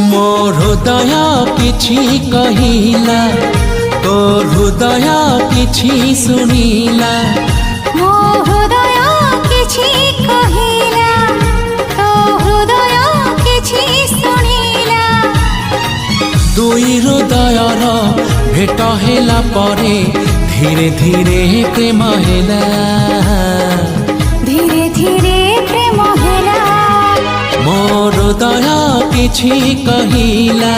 ମୋ ହୃଦୟ କିଛି କହିଲା, ତୋ ହୃଦୟ କିଛି ଶୁଣିଲା। ମୋ ହୃଦୟ କିଛି କହିଲା, ତୋ ହୃଦୟ କିଛି ଶୁଣିଲା। ଦୁଇ ହୃଦୟର ଭେଟ ହେଲା ପରେ ଧୀରେ ଧୀରେ ପ୍ରେମ ହେଲା, ଧୀରେ ଧୀରେ ପ୍ରେମ ହେଲା। ମୋ ହୃଦୟ କିଛି କହିଲା,